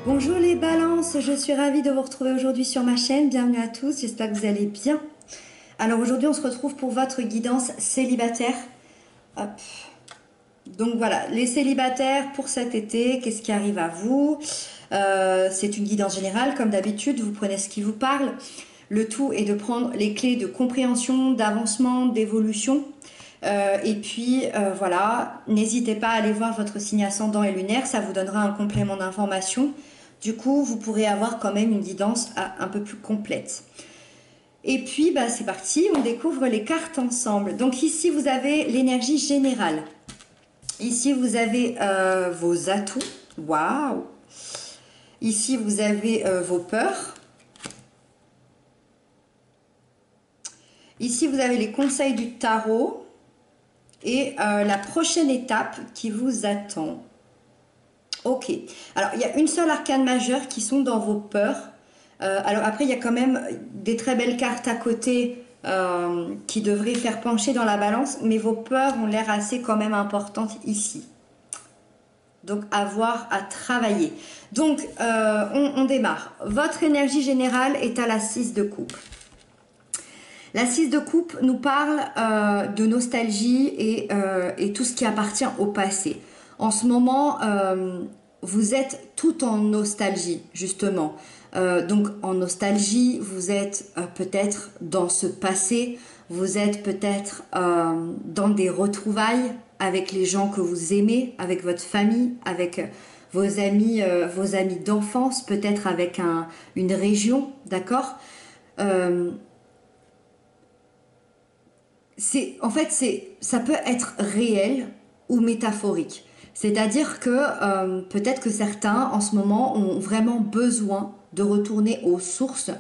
Bonjour les balances, je suis ravie de vous retrouver aujourd'hui sur ma chaîne. Bienvenue à tous, j'espère que vous allez bien. Alors aujourd'hui on se retrouve pour votre guidance célibataire. Hop. Donc voilà, les célibataires pour cet été, qu'est-ce qui arrive à vous? C'est une guidance générale comme d'habitude, vous prenez ce qui vous parle. Le tout est de prendre les clés de compréhension, d'avancement, d'évolution. Et puis voilà, n'hésitez pas à aller voir votre signe ascendant et lunaire, ça vous donnera un complément d'information. Du coup, vous pourrez avoir quand même une guidance un peu plus complète. Et puis, bah, c'est parti, on découvre les cartes ensemble. Donc ici, vous avez l'énergie générale. Ici, vous avez vos atouts. Waouh! Ici, vous avez vos peurs. Ici, vous avez les conseils du tarot. Et la prochaine étape qui vous attend. Ok. Alors, il y a une seule arcane majeure qui sont dans vos peurs. Alors après, il y a quand même des très belles cartes à côté qui devraient faire pencher dans la balance. Mais vos peurs ont l'air assez quand même importantes ici. Donc, avoir à travailler. Donc, on démarre. Votre énergie générale est à la 6 de coupe. La 6 de coupe nous parle de nostalgie et tout ce qui appartient au passé. En ce moment, vous êtes tout en nostalgie, justement. Donc en nostalgie, vous êtes peut-être dans ce passé, vous êtes peut-être dans des retrouvailles avec les gens que vous aimez, avec votre famille, avec vos amis d'enfance, peut-être avec une région, d'accord ça peut être réel ou métaphorique. C'est-à-dire que peut-être que certains en ce moment ont vraiment besoin de retourner aux sources,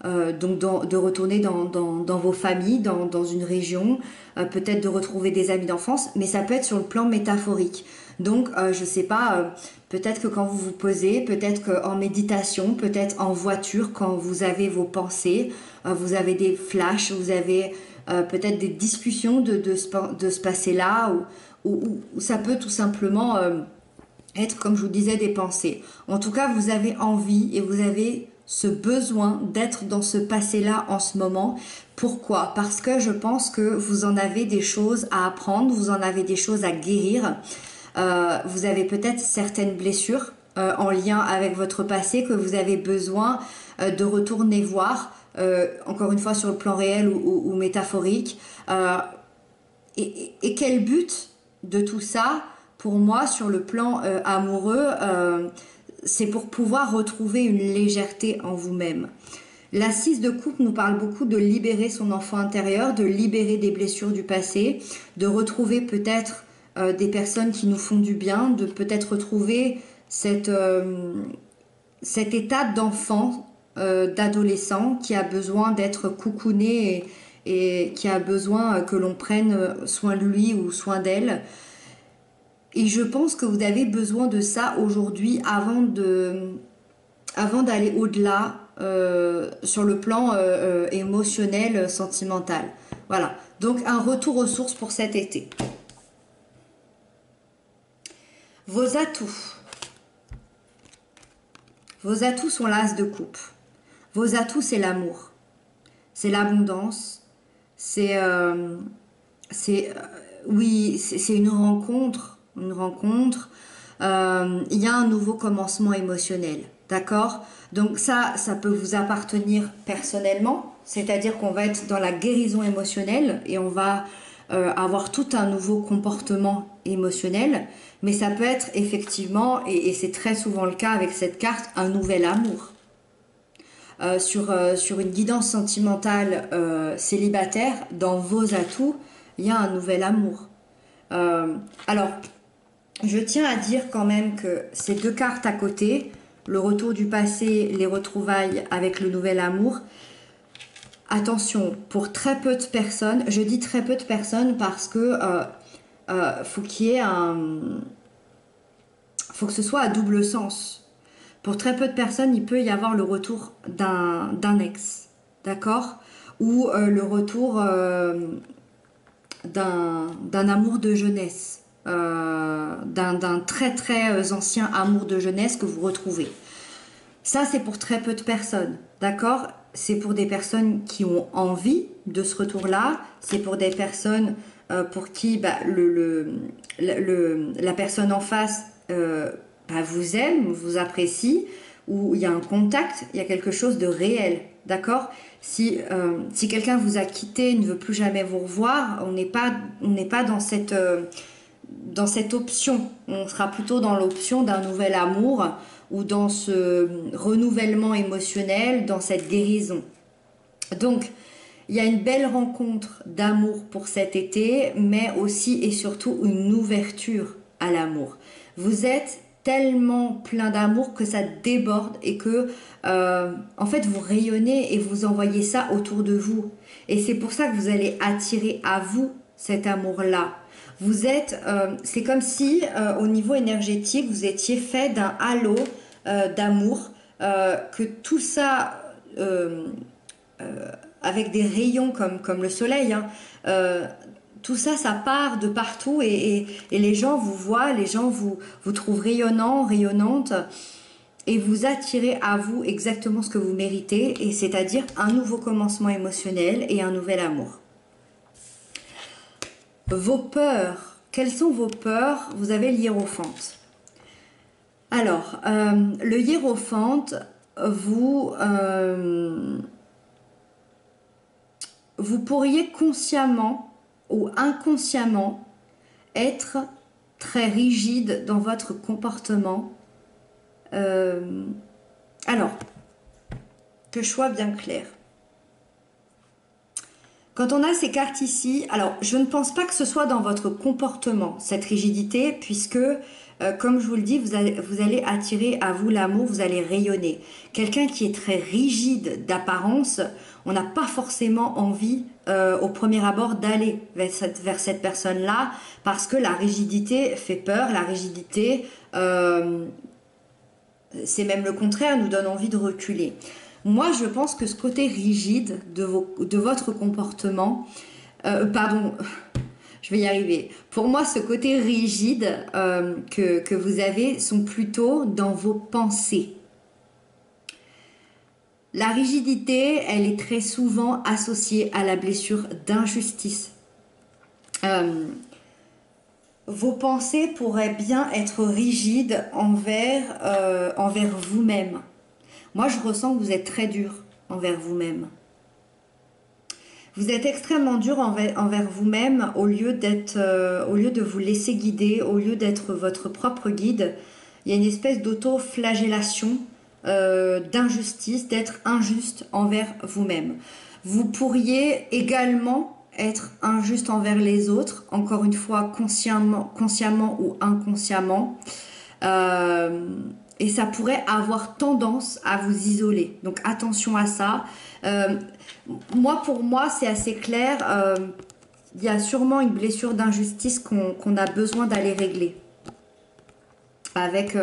donc de retourner dans vos familles, dans une région, peut-être de retrouver des amis d'enfance, mais ça peut être sur le plan métaphorique. Donc je sais pas, peut-être que quand vous vous posez, peut-être qu'en méditation, peut-être en voiture, quand vous avez vos pensées, vous avez des flashs, vous avez peut-être des discussions de ce passé-là, ou ça peut tout simplement être, comme je vous disais, des pensées. En tout cas, vous avez envie et vous avez ce besoin d'être dans ce passé-là en ce moment. Pourquoi? Parce que je pense que vous en avez des choses à apprendre, vous en avez des choses à guérir. Vous avez peut-être certaines blessures en lien avec votre passé que vous avez besoin de retourner voir, encore une fois sur le plan réel ou métaphorique. Et quel but de tout ça, pour moi, sur le plan amoureux, c'est pour pouvoir retrouver une légèreté en vous-même. La 6 de coupe nous parle beaucoup de libérer son enfant intérieur, de libérer des blessures du passé, de retrouver peut-être des personnes qui nous font du bien, de peut-être retrouver cet état d'enfant, d'adolescent qui a besoin d'être coucouné et qui a besoin que l'on prenne soin de lui ou soin d'elle. Et je pense que vous avez besoin de ça aujourd'hui avant d'aller au-delà sur le plan émotionnel, sentimental. Voilà, donc un retour aux sources pour cet été. Vos atouts. Vos atouts sont l'as de coupe. Vos atouts, c'est l'amour. C'est l'abondance. Oui, c'est une rencontre. Une rencontre. Il y a un nouveau commencement émotionnel. D'accord? Donc ça peut vous appartenir personnellement. C'est-à-dire qu'on va être dans la guérison émotionnelle et on va avoir tout un nouveau comportement émotionnel. Mais ça peut être effectivement, et c'est très souvent le cas avec cette carte, un nouvel amour. Sur une guidance sentimentale célibataire, dans vos atouts, il y a un nouvel amour. Alors, je tiens à dire quand même que ces deux cartes à côté, le retour du passé, les retrouvailles avec le nouvel amour, attention, pour très peu de personnes, je dis très peu de personnes parce que faut qu'il y ait faut que ce soit à double sens. Pour très peu de personnes, il peut y avoir le retour d'un ex, d'accord? Ou le retour d'un amour de jeunesse, d'un très très ancien amour de jeunesse que vous retrouvez. Ça, c'est pour très peu de personnes, d'accord? C'est pour des personnes qui ont envie de ce retour-là. C'est pour des personnes pour qui bah, la personne en face bah, vous aime, vous apprécie, où il y a un contact, il y a quelque chose de réel, d'accord? Si quelqu'un vous a quitté, ne veut plus jamais vous revoir, on n'est pas dans cette option. On sera plutôt dans l'option d'un nouvel amour ou dans ce renouvellement émotionnel, dans cette guérison. Donc, il y a une belle rencontre d'amour pour cet été, mais aussi et surtout une ouverture à l'amour. Vous êtes tellement plein d'amour que ça déborde et que en fait vous rayonnez et vous envoyez ça autour de vous. Et c'est pour ça que vous allez attirer à vous cet amour-là. C'est comme si au niveau énergétique vous étiez fait d'un halo d'amour, que tout ça avec des rayons comme le soleil, hein, tout ça, ça part de partout et les gens vous voient, les gens vous trouvent rayonnant, rayonnante et vous attirez à vous exactement ce que vous méritez, et c'est-à-dire un nouveau commencement émotionnel et un nouvel amour. Vos peurs, quelles sont vos peurs? Vous avez le hiérophante. Alors, le hiérophante, vous pourriez consciemment ou inconsciemment être très rigide dans votre comportement. Alors, que je sois bien clair. Quand on a ces cartes ici, alors je ne pense pas que ce soit dans votre comportement, cette rigidité, puisque, comme je vous le dis, vous allez attirer à vous l'amour, vous allez rayonner. Quelqu'un qui est très rigide d'apparence, on n'a pas forcément envie, au premier abord, d'aller vers cette personne-là, parce que la rigidité fait peur, la rigidité, c'est même le contraire, nous donne envie de reculer. Moi, je pense que ce côté rigide de votre comportement, pardon, je vais y arriver. Pour moi, ce côté rigide que vous avez sont plutôt dans vos pensées. La rigidité, elle est très souvent associée à la blessure d'injustice. Vos pensées pourraient bien être rigides envers vous-même. Moi, je ressens que vous êtes très dur envers vous-même. Vous êtes extrêmement dur envers vous-même au lieu de vous laisser guider, au lieu d'être votre propre guide. Il y a une espèce d'auto-flagellation, d'injustice, d'être injuste envers vous-même. Vous pourriez également être injuste envers les autres, encore une fois consciemment ou inconsciemment. Et ça pourrait avoir tendance à vous isoler. Donc attention à ça. Pour moi, c'est assez clair. Il y a sûrement une blessure d'injustice qu'on a besoin d'aller régler. Avec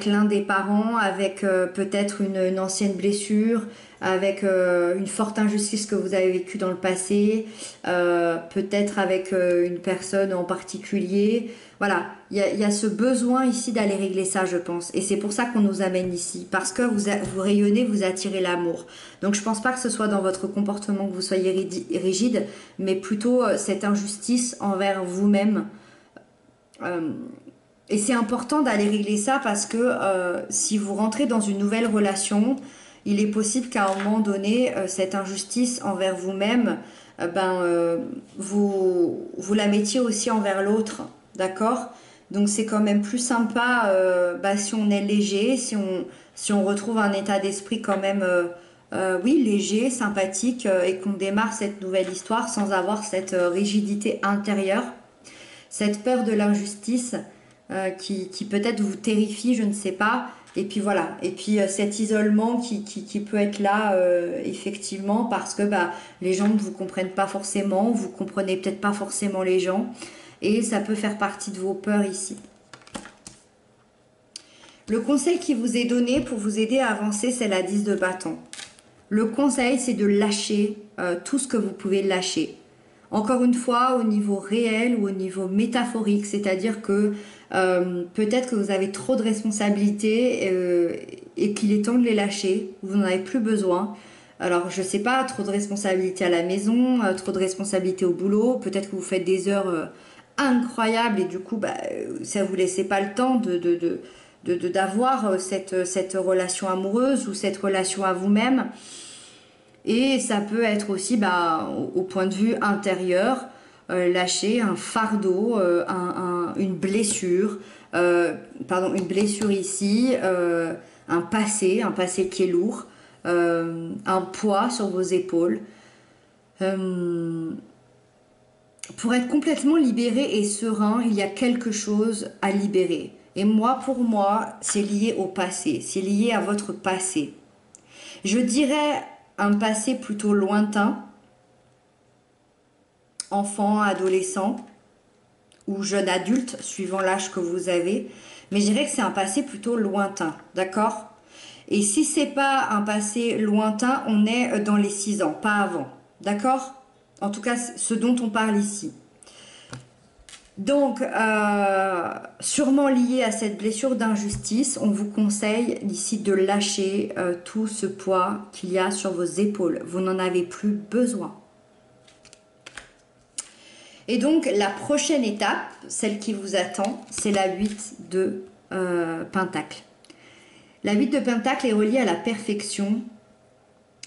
l'un des parents, avec peut-être une ancienne blessure, avec une forte injustice que vous avez vécue dans le passé, peut-être avec une personne en particulier. Voilà, il y a ce besoin ici d'aller régler ça, je pense. Et c'est pour ça qu'on nous amène ici. Parce que vous rayonnez, vous attirez l'amour. Donc je pense pas que ce soit dans votre comportement que vous soyez rigide, mais plutôt cette injustice envers vous-même. Et c'est important d'aller régler ça parce que si vous rentrez dans une nouvelle relation, il est possible qu'à un moment donné, cette injustice envers vous-même, vous la mettiez aussi envers l'autre. D'accord? Donc c'est quand même plus sympa si on est léger, si on retrouve un état d'esprit quand même oui, léger, sympathique, et qu'on démarre cette nouvelle histoire sans avoir cette rigidité intérieure, cette peur de l'injustice qui peut-être vous terrifie, je ne sais pas. Et puis voilà, et puis cet isolement qui peut être là effectivement parce que les gens ne vous comprennent pas forcément, vous comprenez peut-être pas forcément les gens. Et ça peut faire partie de vos peurs ici. Le conseil qui vous est donné pour vous aider à avancer, c'est la 10 de bâton. Le conseil, c'est de lâcher tout ce que vous pouvez lâcher. Encore une fois, au niveau réel ou au niveau métaphorique, c'est-à-dire que peut-être que vous avez trop de responsabilités et qu'il est temps de les lâcher, vous n'en avez plus besoin. Alors je sais pas, trop de responsabilités à la maison, trop de responsabilités au boulot, peut-être que vous faites des heures incroyables et du coup bah, ça vous laissez pas le temps d'avoir cette relation amoureuse ou cette relation à vous-même. Et ça peut être aussi bah, au point de vue intérieur, lâcher un fardeau, une blessure, une blessure ici, un passé qui est lourd, un poids sur vos épaules. Pour être complètement libéré et serein, il y a quelque chose à libérer. Et pour moi, c'est lié au passé, c'est lié à votre passé. Je dirais un passé plutôt lointain, enfant, adolescent ou jeune adulte, suivant l'âge que vous avez. Mais je dirais que c'est un passé plutôt lointain, d'accord? Et si c'est pas un passé lointain, on est dans les 6 ans, pas avant, d'accord? En tout cas, ce dont on parle ici. Donc, sûrement lié à cette blessure d'injustice, on vous conseille ici de lâcher tout ce poids qu'il y a sur vos épaules. Vous n'en avez plus besoin. Et donc, la prochaine étape, celle qui vous attend, c'est la 8 de Pentacle. La 8 de Pentacle est reliée à la perfection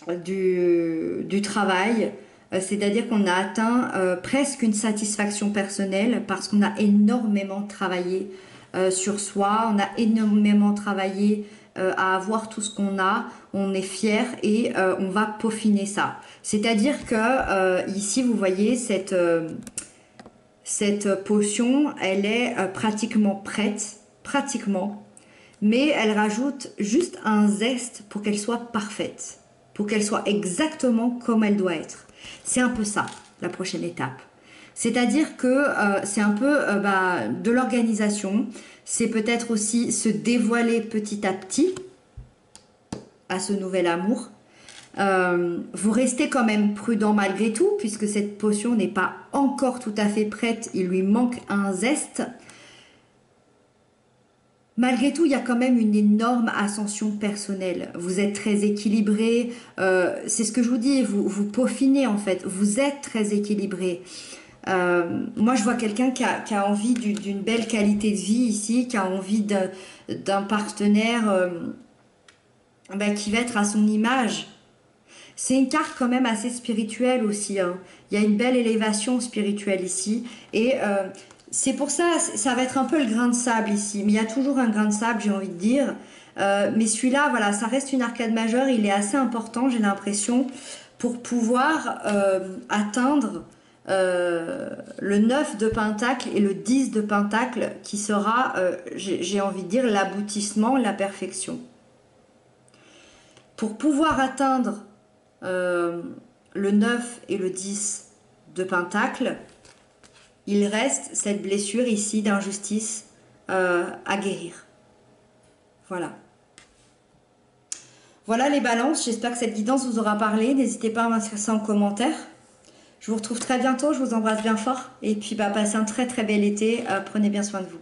du travail, c'est-à-dire qu'on a atteint presque une satisfaction personnelle parce qu'on a énormément travaillé sur soi, on a énormément travaillé à avoir tout ce qu'on a, on est fier et on va peaufiner ça. C'est-à-dire que ici, vous voyez, cette potion, elle est pratiquement prête, mais elle rajoute juste un zeste pour qu'elle soit parfaite, pour qu'elle soit exactement comme elle doit être. C'est un peu ça, la prochaine étape. C'est-à-dire que c'est un peu de l'organisation, c'est peut-être aussi se dévoiler petit à petit à ce nouvel amour. Vous restez quand même prudent malgré tout, puisque cette potion n'est pas encore tout à fait prête, il lui manque un zeste. Malgré tout, il y a quand même une énorme ascension personnelle. Vous êtes très équilibré, c'est ce que je vous dis, vous peaufinez en fait, vous êtes très équilibré. Moi, je vois quelqu'un qui a envie d'une belle qualité de vie ici, qui a envie d'un partenaire qui va être à son image. C'est une carte quand même assez spirituelle aussi, hein. Il y a une belle élévation spirituelle ici et c'est pour ça, ça va être un peu le grain de sable ici, mais il y a toujours un grain de sable, j'ai envie de dire. Mais celui-là, voilà, ça reste une arcade majeure, il est assez important, j'ai l'impression, pour pouvoir atteindre le 9 de Pentacle et le 10 de Pentacle, qui sera, j'ai envie de dire, l'aboutissement, la perfection. Pour pouvoir atteindre le 9 et le 10 de Pentacle, il reste cette blessure ici d'injustice à guérir. Voilà. Voilà les balances, j'espère que cette guidance vous aura parlé. N'hésitez pas à m'inscrire ça en commentaire. Je vous retrouve très bientôt, je vous embrasse bien fort. Et puis passez un très très bel été, prenez bien soin de vous.